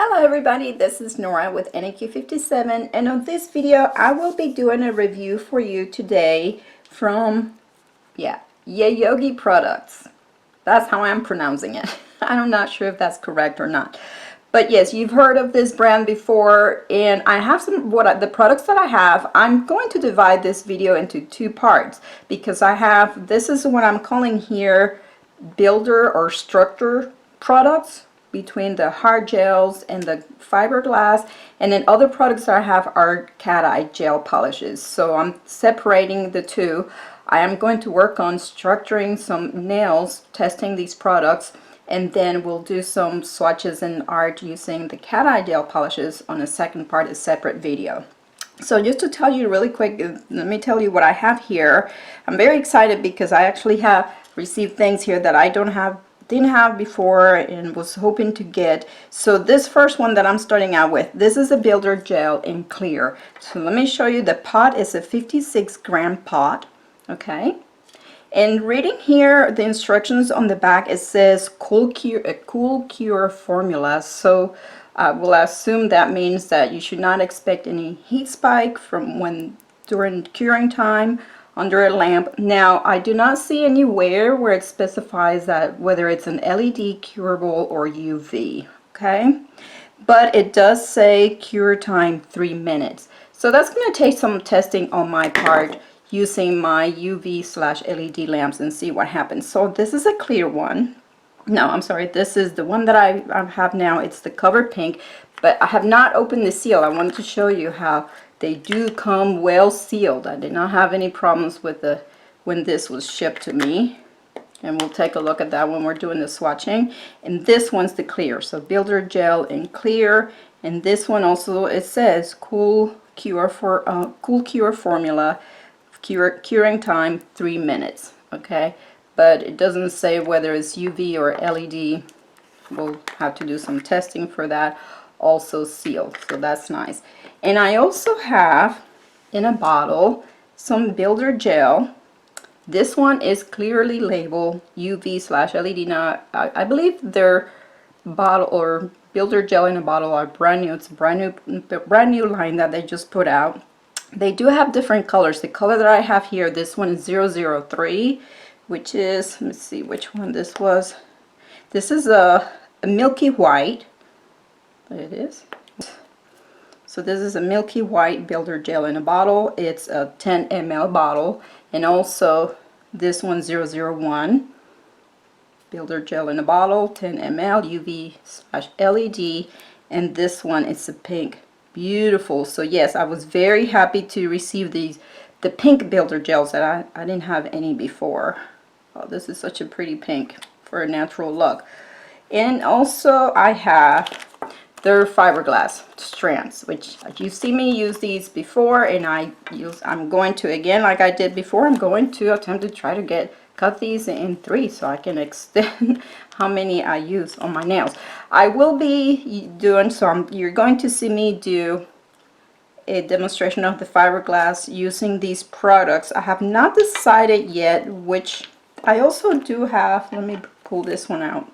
Hello everybody, this is Nora with NAQ57, and on this video I will be doing a review for you today from Yayoge products. That's how I'm pronouncing it. I'm not sure if that's correct or not. But yes, you've heard of this brand before, and I have the products that I have. I'm going to divide this video into two parts because this is what I'm calling here builder or structure products, between the hard gels and the fiberglass, and then other products that I have are cat eye gel polishes. So I'm separating the two. I am going to work on structuring some nails, testing these products, and then we'll do some swatches and art using the cat eye gel polishes on the second part, a separate video. So just to tell you really quick, let me tell you what I have here. I'm very excited because I actually have received things here that I didn't have before and was hoping to get. So this first one that I'm starting out with, this is a builder gel in clear. So let me show you. The pot is a 56-gram pot. Okay, and reading here the instructions on the back, it says cool cure formula. So I will assume that means that you should not expect any heat spike during curing time under a lamp. Now, I do not see anywhere where it specifies that whether it's an LED curable or UV, okay? But it does say cure time 3 minutes. So that's going to take some testing on my part using my UV/LED lamps and see what happens. So this is a clear one. No, I'm sorry, this is the one that I have now. It's the covered pink, but I have not opened the seal. I wanted to show you how they do come well sealed. I did not have any problems with when this was shipped to me. And we'll take a look at that when we're doing the swatching. And this one's the clear. So builder gel in clear. And this one also, it says cool cure formula, curing time 3 minutes. Okay, but it doesn't say whether it's UV or LED. We'll have to do some testing for that. Also sealed, so that's nice. And I also have in a bottle some builder gel. This one is clearly labeled UV/LED. Now I believe their bottle or builder gel in a bottle are brand new. It's a brand new line that they just put out. They do have different colors. The color that I have here, this one is 003, which is, let me see which one this was. This is a milky white. It is. So this is a milky white builder gel in a bottle. It's a 10 ml bottle. And also this one 001 builder gel in a bottle, 10 ml, UV/LED. And this one is a pink. Beautiful. So yes, I was very happy to receive the pink builder gels that I didn't have any before. Oh, this is such a pretty pink for a natural look. And also I have their fiberglass strands, which you see me use these before, and I'm going to, again, like I did before, I'm going to attempt to try to cut these in 3 so I can extend how many I use on my nails. I will be doing you're going to see me do a demonstration of the fiberglass using these products. I have not decided yet which. I also do have, let me pull this one out.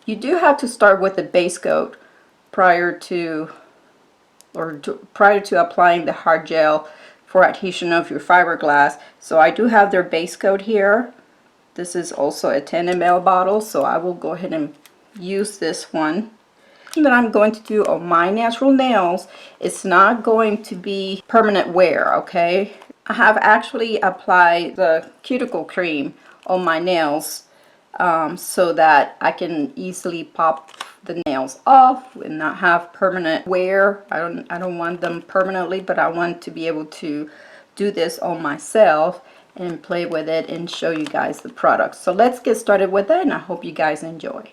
You do have to start with the base coat prior to applying the hard gel for adhesion of your fiberglass. So I do have their base coat here. This is also a 10 ml bottle, so I will go ahead and use this one. That I'm going to do on my natural nails, it's not going to be permanent wear, okay? I have actually applied the cuticle cream on my nails so that I can easily pop the nails off and not have permanent wear. I don't want them permanently, but I want to be able to do this on myself and play with it and show you guys the product. So let's get started with that, and I hope you guys enjoy.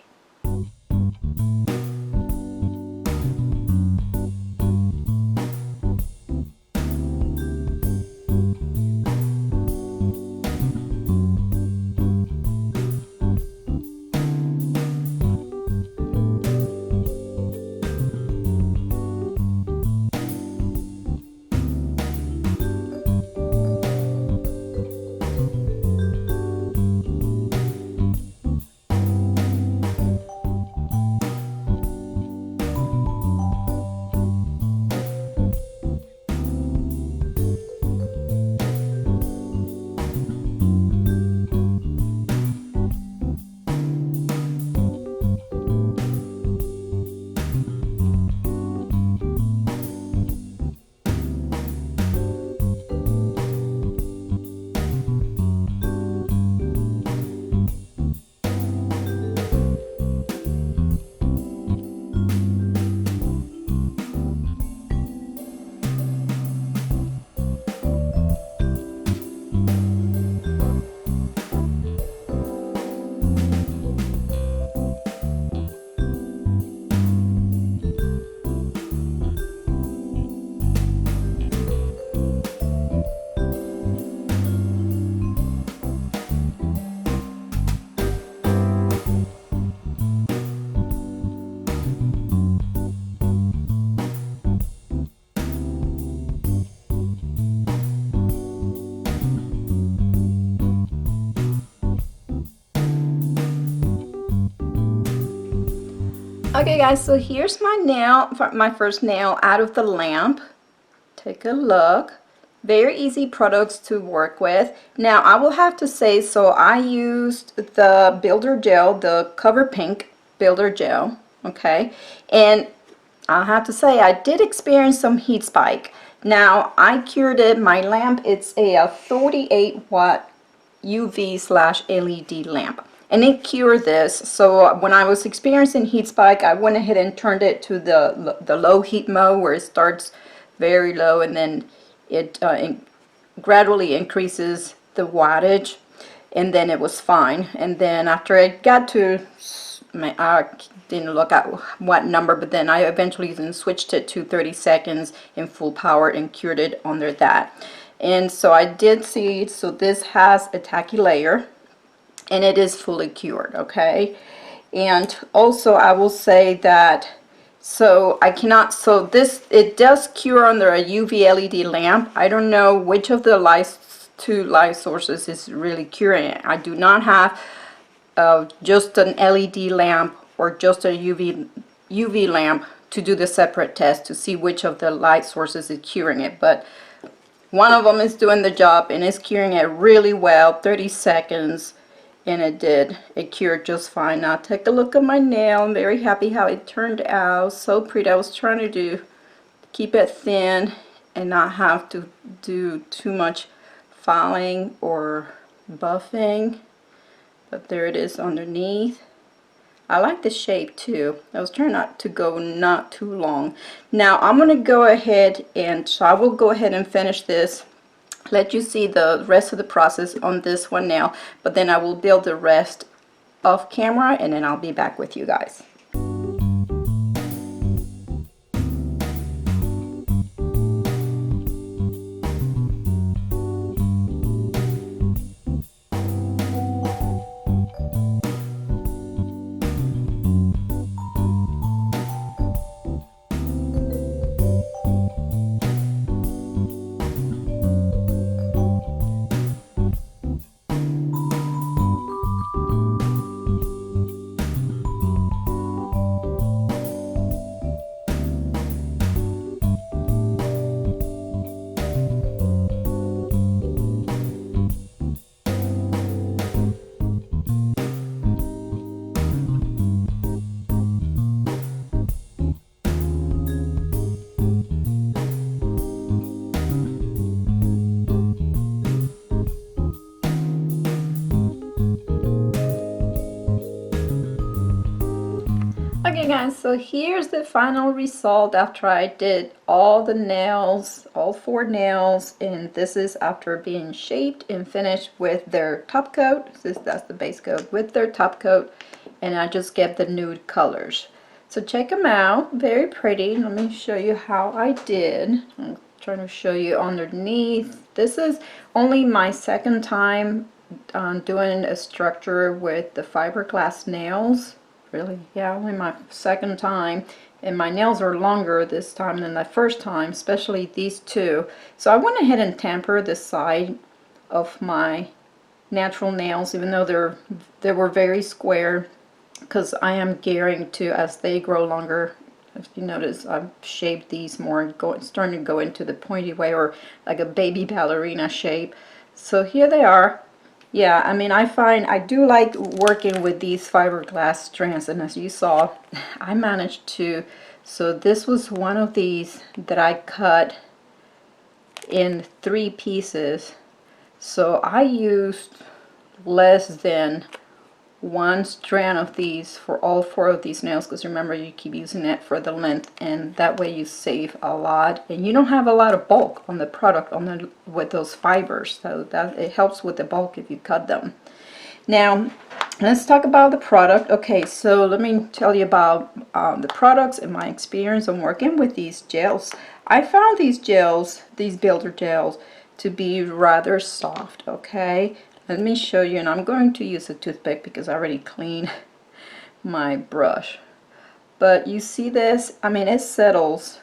Okay guys, so here's my nail, my first nail out of the lamp. Take a look. Very easy products to work with. Now I will have to say, so I used the builder gel, the Cover Pink builder gel, okay, and I'll have to say I did experience some heat spike. Now I cured it. My lamp, it's a 48 watt UV/LED lamp, and it cured this. So when I was experiencing heat spike, I went ahead and turned it to the low heat mode, where it starts very low and then it gradually increases the wattage, and then it was fine. And then after it got to, I didn't look at what number, but then I eventually then switched it to 30 seconds in full power and cured it under that. And so I did see, so this has a tacky layer and it is fully cured, okay. And also I will say that, so I cannot, so this, it does cure under a UV LED lamp. I don't know which of the two light sources is really curing it. I do not have just an LED lamp or just a UV lamp to do the separate test to see which of the light sources is curing it, but one of them is doing the job and is curing it really well, 30 seconds, and it cured just fine. Now take a look at my nail. I'm very happy how it turned out. So pretty. I was trying to keep it thin and not have to do too much filing or buffing, but there it is underneath. I like the shape too. I was trying not to go not too long. Now I'm going to go ahead and, so I will go ahead and finish this, let you see the rest of the process on this one now, but then I will build the rest off camera and then I'll be back with you guys. Okay guys, so here's the final result after I did all the nails, all 4 nails, and this is after being shaped and finished with their top coat. That's the base coat with their top coat, and I just get the nude colors. So check them out, very pretty. Let me show you how I did. I'm trying to show you underneath. This is only my second time doing a structure with the fiberglass nails. Really, yeah, only my second time, and my nails are longer this time than the first time, especially these two. So I went ahead and tempered the side of my natural nails, even though they were very square, because I am gearing to, as they grow longer, if you notice, I've shaped these more, starting to go into the pointy way, or like a baby ballerina shape. So here they are. Yeah, I mean, I find I do like working with these fiberglass strands, and as you saw, I managed to, so this was one of these that I cut in 3 pieces. So I used less than 1 strand of these for all 4 of these nails, because remember, you keep using it for the length, and that way you save a lot and you don't have a lot of bulk on the product with those fibers, so that it helps with the bulk if you cut them. Now let's talk about the product. Okay, so let me tell you about the products and my experience on working with these gels. I found these gels, these builder gels, to be rather soft. Okay, let me show you, and I'm going to use a toothpick because I already cleaned my brush. But you see this? I mean, it settles,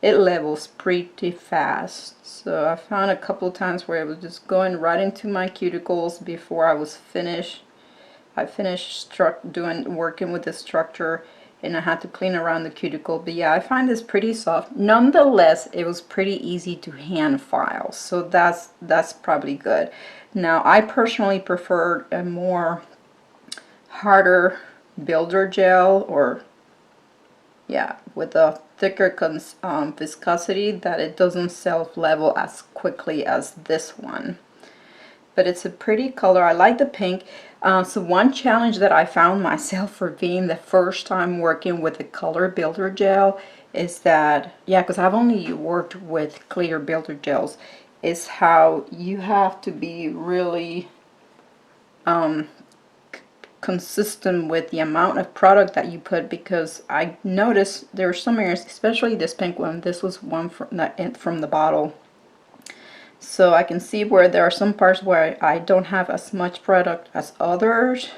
it levels pretty fast. So I found a couple of times where it was just going right into my cuticles before I was finished. I finished working with the structure, and I had to clean around the cuticle. But yeah, I find this pretty soft. Nonetheless, it was pretty easy to hand file, so that's probably good. Now, I personally prefer a more harder builder gel, or yeah, with a thicker viscosity, that it doesn't self-level as quickly as this one. But it's a pretty color. I like the pink. So one challenge that I found myself for being the first time working with a color builder gel is that, yeah, because I've only worked with clear builder gels, is how you have to be really consistent with the amount of product that you put, because I noticed there are some areas, especially this pink one. This was one from the bottle. So I can see where there are some parts where I don't have as much product as others.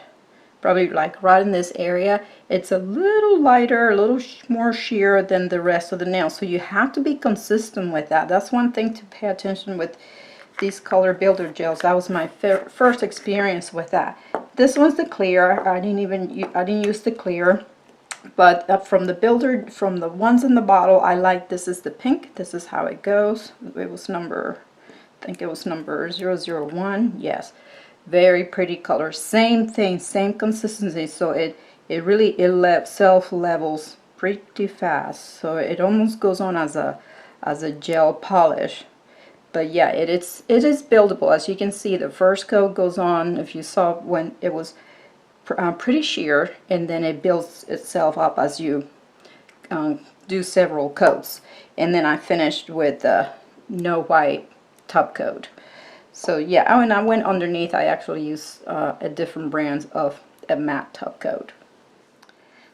Probably like right in this area, it's a little lighter, a little more sheer than the rest of the nail. So you have to be consistent with that. That's one thing to pay attention with these color builder gels. That was my first experience with that. This one's the clear. I didn't use the clear, but from the ones in the bottle, I like this is the pink. This is how it goes. It was number, I think it was number 001. Yes, very pretty color. Same thing, same consistency. So it really self levels pretty fast. So it almost goes on as a gel polish. But yeah, it is buildable. As you can see, the first coat goes on, if you saw, when it was pretty sheer, and then it builds itself up as you do several coats. And then I finished with no white top coat. So yeah, when I went underneath, I actually used a different brand of a matte top coat.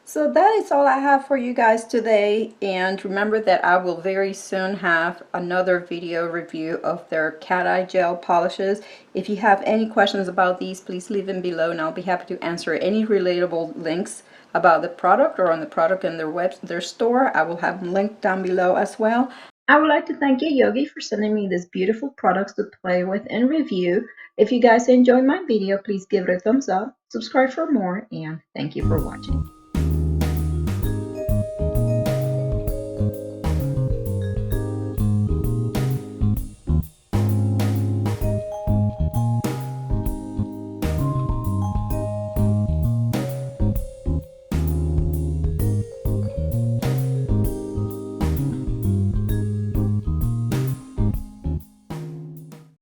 So that is all I have for you guys today, and remember that I will very soon have another video review of their cat eye gel polishes. If you have any questions about these, please leave them below and I'll be happy to answer any relatable links about the product or on the product in their store. I will have them linked down below as well. I would like to thank Yayoge for sending me these beautiful products to play with and review. If you guys enjoyed my video, please give it a thumbs up, subscribe for more, and thank you for watching.